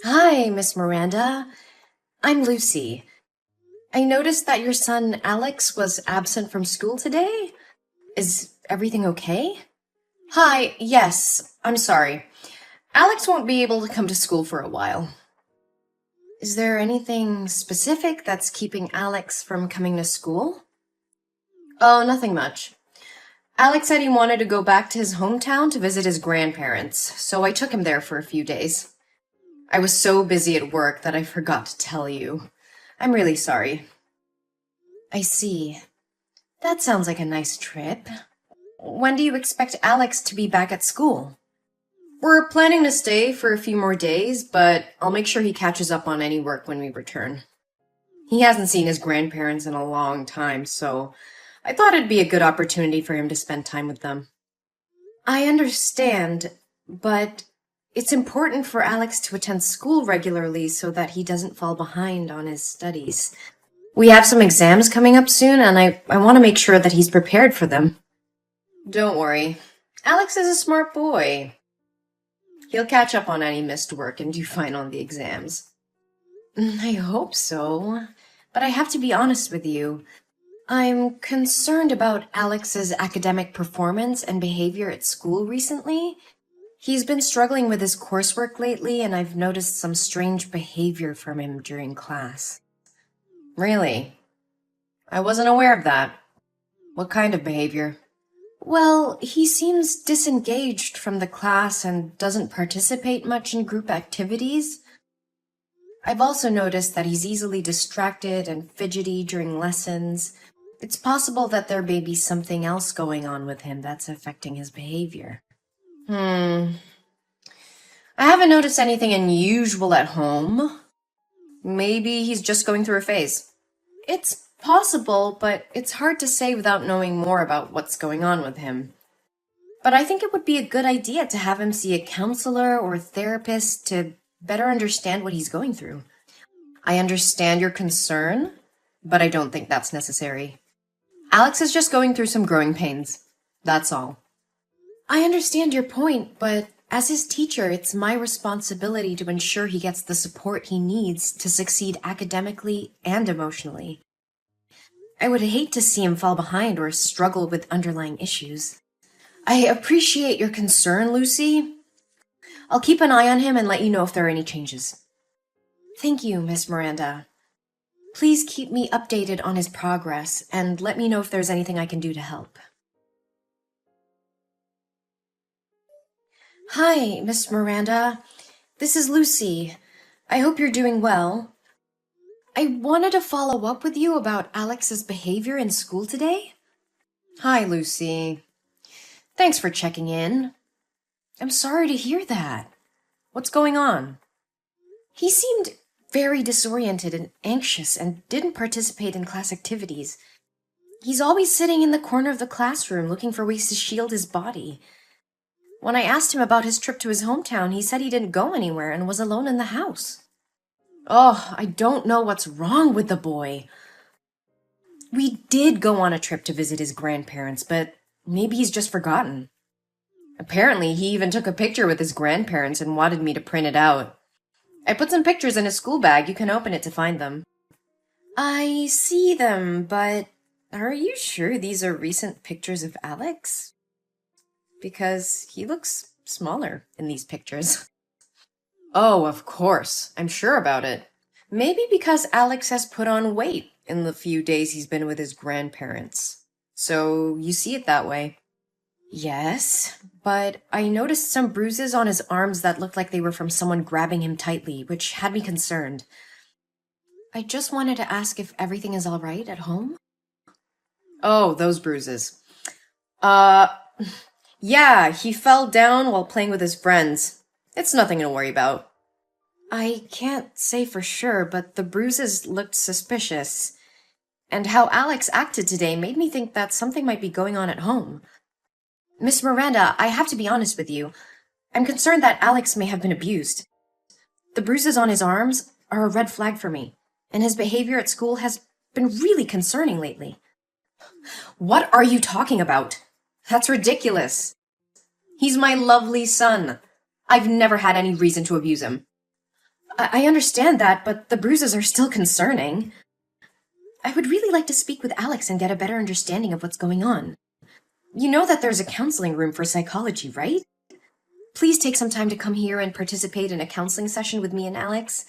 Hi, Miss Miranda. I'm Lucy. I noticed that your son Alex was absent from school today. Is everything okay? Hi, yes, I'm sorry. Alex won't be able to come to school for a while. Is there anything specific that's keeping Alex from coming to school? Oh, nothing much. Alex said he wanted to go back to his hometown to visit his grandparents, so I took him there for a few days. I was so busy at work that I forgot to tell you. I'm really sorry. I see. That sounds like a nice trip. When do you expect Alex to be back at school? We're planning to stay for a few more days, but I'll make sure he catches up on any work when we return. He hasn't seen his grandparents in a long time, so I thought it'd be a good opportunity for him to spend time with them. I understand, but it's important for Alex to attend school regularly so that he doesn't fall behind on his studies. We have some exams coming up soon, and I want to make sure that he's prepared for them. Don't worry. Alex is a smart boy. He'll catch up on any missed work and do fine on the exams. I hope so, but I have to be honest with you. I'm concerned about Alex's academic performance and behavior at school recently. He's been struggling with his coursework lately, and I've noticed some strange behavior from him during class. Really? I wasn't aware of that. What kind of behavior? Well, he seems disengaged from the class and doesn't participate much in group activities. I've also noticed that he's easily distracted and fidgety during lessons. It's possible that there may be something else going on with him that's affecting his behavior. I haven't noticed anything unusual at home. Maybe he's just going through a phase. It's possible, but it's hard to say without knowing more about what's going on with him. But I think it would be a good idea to have him see a counselor or a therapist to better understand what he's going through. I understand your concern, but I don't think that's necessary. Alex is just going through some growing pains. That's all. I understand your point, but as his teacher, it's my responsibility to ensure he gets the support he needs to succeed academically and emotionally. I would hate to see him fall behind or struggle with underlying issues. I appreciate your concern, Lucy. I'll keep an eye on him and let you know if there are any changes. Thank you, Miss Miranda. Please keep me updated on his progress and let me know if there's anything I can do to help. Hi, Miss Miranda. This is Lucy. I hope you're doing well. I wanted to follow up with you about Alex's behavior in school today. Hi, Lucy. Thanks for checking in. I'm sorry to hear that. What's going on? He seemed very disoriented and anxious and didn't participate in class activities. He's always sitting in the corner of the classroom looking for ways to shield his body. When I asked him about his trip to his hometown, he said he didn't go anywhere and was alone in the house. Oh, I don't know what's wrong with the boy. We did go on a trip to visit his grandparents, but maybe he's just forgotten. Apparently, he even took a picture with his grandparents and wanted me to print it out. I put some pictures in his school bag. You can open it to find them. I see them, but are you sure these are recent pictures of Alex? Because he looks smaller in these pictures. Oh, of course. I'm sure about it. Maybe because Alex has put on weight in the few days he's been with his grandparents. So you see it that way. Yes, but I noticed some bruises on his arms that looked like they were from someone grabbing him tightly, which had me concerned. I just wanted to ask if everything is all right at home. Oh, those bruises. Yeah, he fell down while playing with his friends. It's nothing to worry about. I can't say for sure, but the bruises looked suspicious. And how Alex acted today made me think that something might be going on at home. Miss Miranda, I have to be honest with you. I'm concerned that Alex may have been abused. The bruises on his arms are a red flag for me, and his behavior at school has been really concerning lately. What are you talking about? That's ridiculous. He's my lovely son. I've never had any reason to abuse him. I understand that, but the bruises are still concerning. I would really like to speak with Alex and get a better understanding of what's going on. You know that there's a counseling room for psychology, right? Please take some time to come here and participate in a counseling session with me and Alex.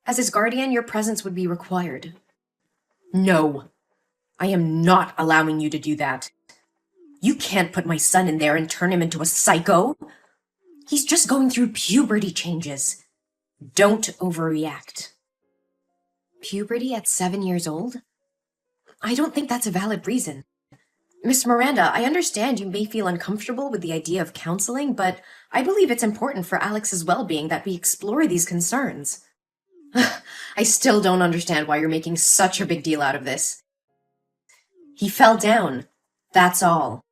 As his guardian, your presence would be required. No, I am not allowing you to do that. You can't put my son in there and turn him into a psycho. He's just going through puberty changes. Don't overreact. Puberty at 7 years old? I don't think that's a valid reason. Miss Miranda, I understand you may feel uncomfortable with the idea of counseling, but I believe it's important for Alex's well-being that we explore these concerns. I still don't understand why you're making such a big deal out of this. He fell down. That's all.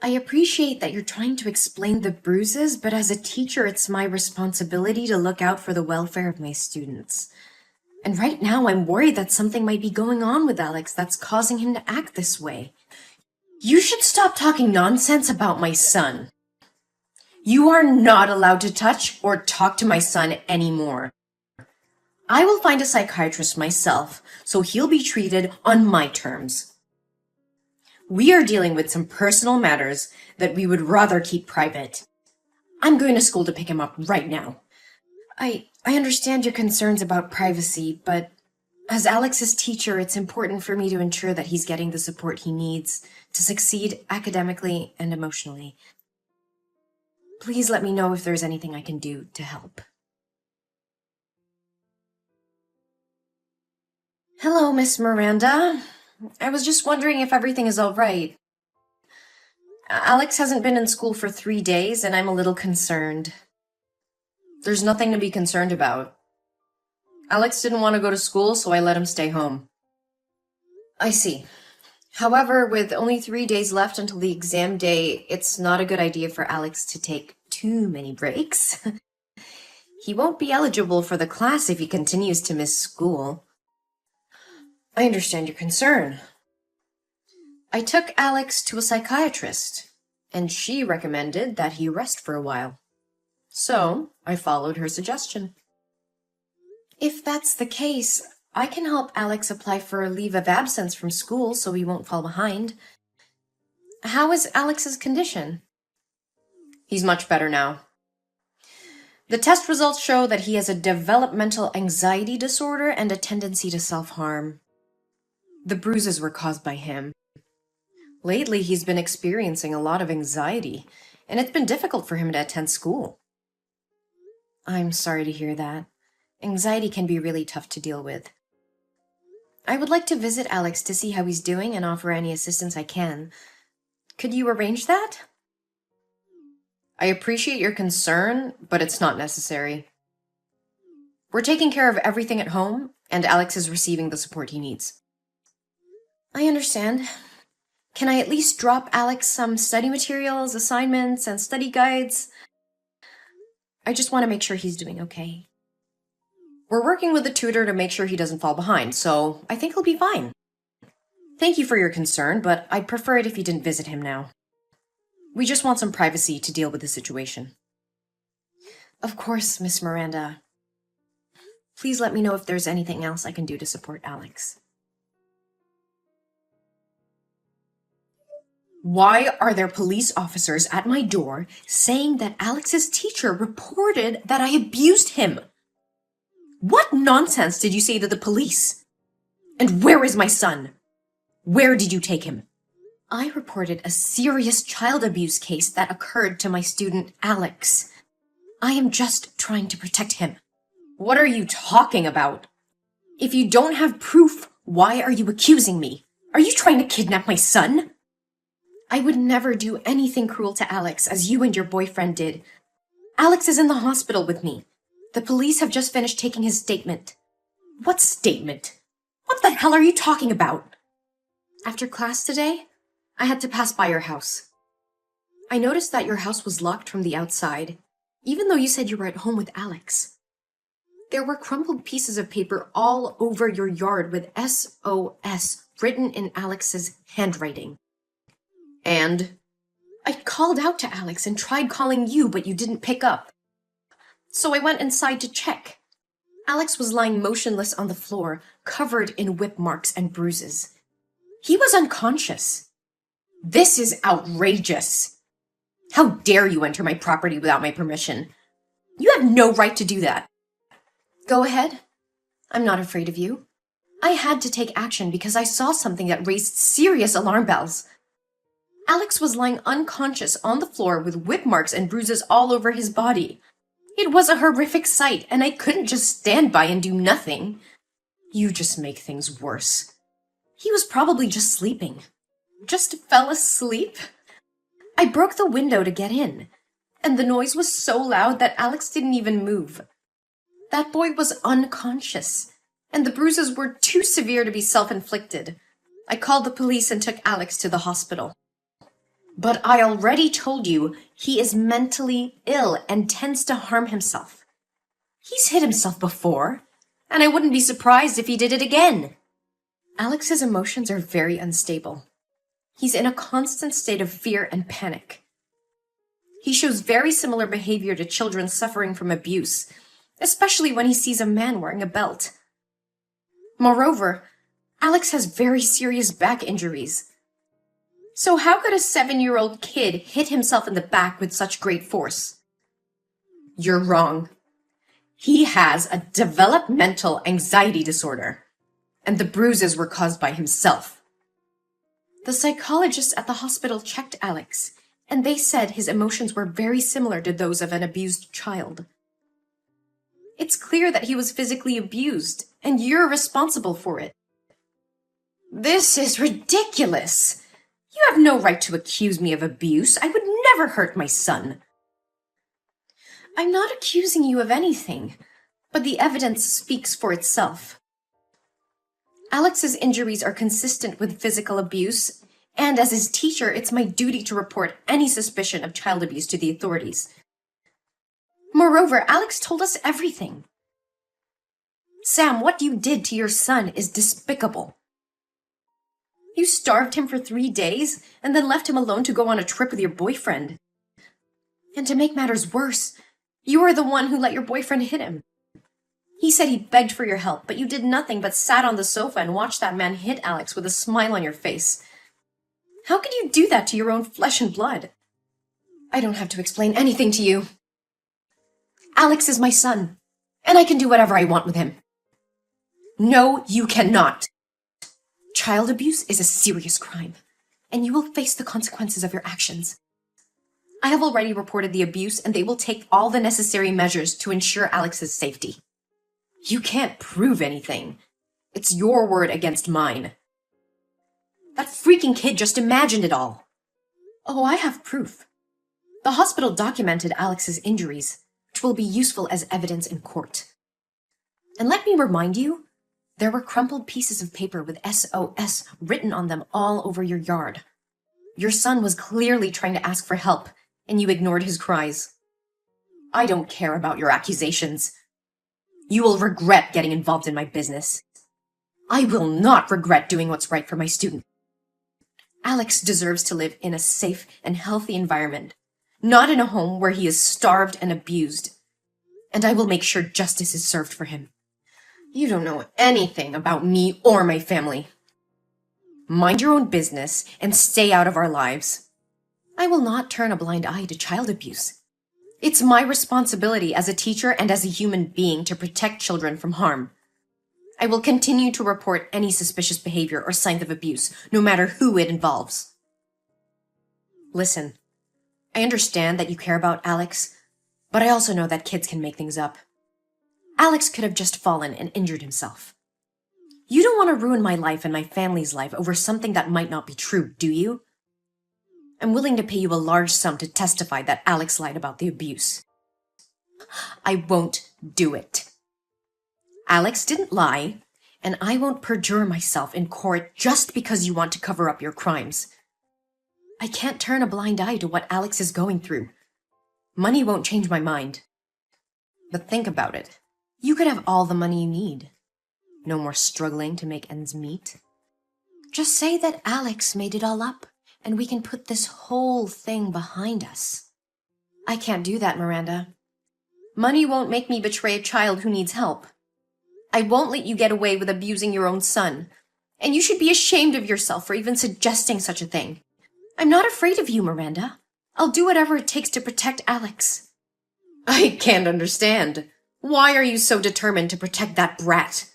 I appreciate that you're trying to explain the bruises, but as a teacher, it's my responsibility to look out for the welfare of my students. And right now, I'm worried that something might be going on with Alex that's causing him to act this way. You should stop talking nonsense about my son. You are not allowed to touch or talk to my son anymore. I will find a psychiatrist myself, so he'll be treated on my terms. We are dealing with some personal matters that we would rather keep private. I'm going to school to pick him up right now. I understand your concerns about privacy, but as Alex's teacher, it's important for me to ensure that he's getting the support he needs to succeed academically and emotionally. Please let me know if there's anything I can do to help. Hello, Miss Miranda. I was just wondering if everything is all right. Alex hasn't been in school for 3 days, and I'm a little concerned. There's nothing to be concerned about. Alex didn't want to go to school, so I let him stay home. I see. However, with only 3 days left until the exam day, it's not a good idea for Alex to take too many breaks. He won't be eligible for the class if he continues to miss school. I understand your concern. I took Alex to a psychiatrist, and she recommended that he rest for a while. So, I followed her suggestion. If that's the case, I can help Alex apply for a leave of absence from school so he won't fall behind. How is Alex's condition? He's much better now. The test results show that he has a developmental anxiety disorder and a tendency to self-harm. The bruises were caused by him. Lately, he's been experiencing a lot of anxiety, and it's been difficult for him to attend school. I'm sorry to hear that. Anxiety can be really tough to deal with. I would like to visit Alex to see how he's doing and offer any assistance I can. Could you arrange that? I appreciate your concern, but it's not necessary. We're taking care of everything at home, and Alex is receiving the support he needs. I understand. Can I at least drop Alex some study materials, assignments, and study guides? I just want to make sure he's doing okay. We're working with a tutor to make sure he doesn't fall behind, so I think he'll be fine. Thank you for your concern, but I'd prefer it if you didn't visit him now. We just want some privacy to deal with the situation. Of course, Miss Miranda. Please let me know if there's anything else I can do to support Alex. Why are there police officers at my door saying that Alex's teacher reported that I abused him? What nonsense did you say to the police? And where is my son? Where did you take him? I reported a serious child abuse case that occurred to my student Alex. I am just trying to protect him. What are you talking about? If you don't have proof, why are you accusing me? Are you trying to kidnap my son? I would never do anything cruel to Alex as you and your boyfriend did. Alex is in the hospital with me. The police have just finished taking his statement. What statement? What the hell are you talking about? After class today, I had to pass by your house. I noticed that your house was locked from the outside, even though you said you were at home with Alex. There were crumpled pieces of paper all over your yard with SOS written in Alex's handwriting. And I called out to Alex and tried calling you, but you didn't pick up. So I went inside to check. Alex was lying motionless on the floor, covered in whip marks and bruises. He was unconscious. This is outrageous. How dare you enter my property without my permission? You have no right to do that. Go ahead. I'm not afraid of you. I had to take action because I saw something that raised serious alarm bells. Alex was lying unconscious on the floor with whip marks and bruises all over his body. It was a horrific sight, and I couldn't just stand by and do nothing. You just make things worse. He was probably just sleeping. Just fell asleep? I broke the window to get in, and the noise was so loud that Alex didn't even move. That boy was unconscious, and the bruises were too severe to be self-inflicted. I called the police and took Alex to the hospital. But I already told you he is mentally ill and tends to harm himself. He's hit himself before, and I wouldn't be surprised if he did it again. Alex's emotions are very unstable. He's in a constant state of fear and panic. He shows very similar behavior to children suffering from abuse, especially when he sees a man wearing a belt. Moreover, Alex has very serious back injuries. So how could a 7-year-old kid hit himself in the back with such great force? You're wrong. He has a developmental anxiety disorder, and the bruises were caused by himself. The psychologists at the hospital checked Alex, and they said his emotions were very similar to those of an abused child. It's clear that he was physically abused, and you're responsible for it. This is ridiculous! You have no right to accuse me of abuse. I would never hurt my son. I'm not accusing you of anything, but the evidence speaks for itself. Alex's injuries are consistent with physical abuse, and as his teacher, it's my duty to report any suspicion of child abuse to the authorities. Moreover, Alex told us everything. Sam, what you did to your son is despicable. You starved him for 3 days and then left him alone to go on a trip with your boyfriend. And to make matters worse, you are the one who let your boyfriend hit him. He said he begged for your help, but you did nothing but sat on the sofa and watched that man hit Alex with a smile on your face. How could you do that to your own flesh and blood? I don't have to explain anything to you. Alex is my son, and I can do whatever I want with him. No, you cannot. Child abuse is a serious crime, and you will face the consequences of your actions. I have already reported the abuse, and they will take all the necessary measures to ensure Alex's safety. You can't prove anything. It's your word against mine. That freaking kid just imagined it all. Oh, I have proof. The hospital documented Alex's injuries, which will be useful as evidence in court. And let me remind you, there were crumpled pieces of paper with SOS written on them all over your yard. Your son was clearly trying to ask for help, and you ignored his cries. I don't care about your accusations. You will regret getting involved in my business. I will not regret doing what's right for my student. Alex deserves to live in a safe and healthy environment, not in a home where he is starved and abused. And I will make sure justice is served for him. You don't know anything about me or my family. Mind your own business and stay out of our lives. I will not turn a blind eye to child abuse. It's my responsibility as a teacher and as a human being to protect children from harm. I will continue to report any suspicious behavior or signs of abuse, no matter who it involves. Listen, I understand that you care about Alex, but I also know that kids can make things up. Alex could have just fallen and injured himself. You don't want to ruin my life and my family's life over something that might not be true, do you? I'm willing to pay you a large sum to testify that Alex lied about the abuse. I won't do it. Alex didn't lie, and I won't perjure myself in court just because you want to cover up your crimes. I can't turn a blind eye to what Alex is going through. Money won't change my mind. But think about it. You could have all the money you need. No more struggling to make ends meet. Just say that Alex made it all up, and we can put this whole thing behind us. I can't do that, Miranda. Money won't make me betray a child who needs help. I won't let you get away with abusing your own son. And you should be ashamed of yourself for even suggesting such a thing. I'm not afraid of you, Miranda. I'll do whatever it takes to protect Alex. I can't understand. Why are you so determined to protect that brat?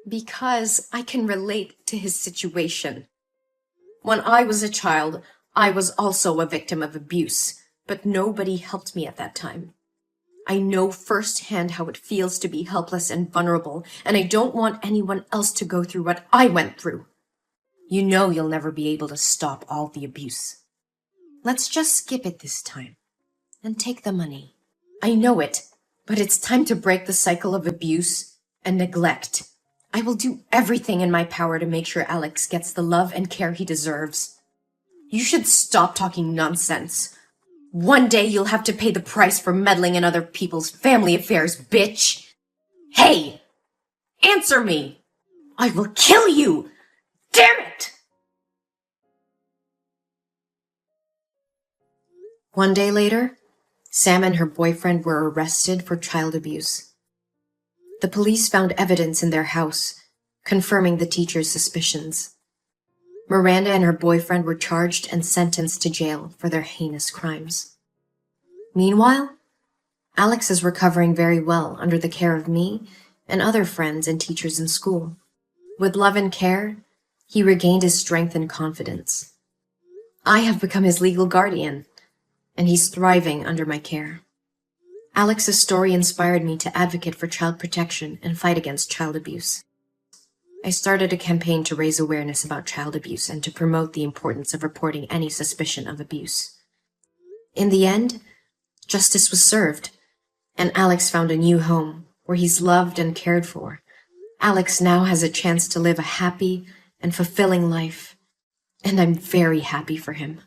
Because I can relate to his situation. When I was a child, I was also a victim of abuse, but nobody helped me at that time. I know firsthand how it feels to be helpless and vulnerable, and I don't want anyone else to go through what I went through. You know you'll never be able to stop all the abuse. Let's just skip it this time and take the money. I know it, but it's time to break the cycle of abuse and neglect. I will do everything in my power to make sure Alex gets the love and care he deserves. You should stop talking nonsense. One day you'll have to pay the price for meddling in other people's family affairs, bitch. Hey! Answer me! I will kill you! Damn it! One day later, Sam and her boyfriend were arrested for child abuse. The police found evidence in their house, confirming the teacher's suspicions. Miranda and her boyfriend were charged and sentenced to jail for their heinous crimes. Meanwhile, Alex is recovering very well under the care of me and other friends and teachers in school. With love and care, he regained his strength and confidence. I have become his legal guardian, and he's thriving under my care. Alex's story inspired me to advocate for child protection and fight against child abuse. I started a campaign to raise awareness about child abuse and to promote the importance of reporting any suspicion of abuse. In the end, justice was served, and Alex found a new home where he's loved and cared for. Alex now has a chance to live a happy and fulfilling life, and I'm very happy for him.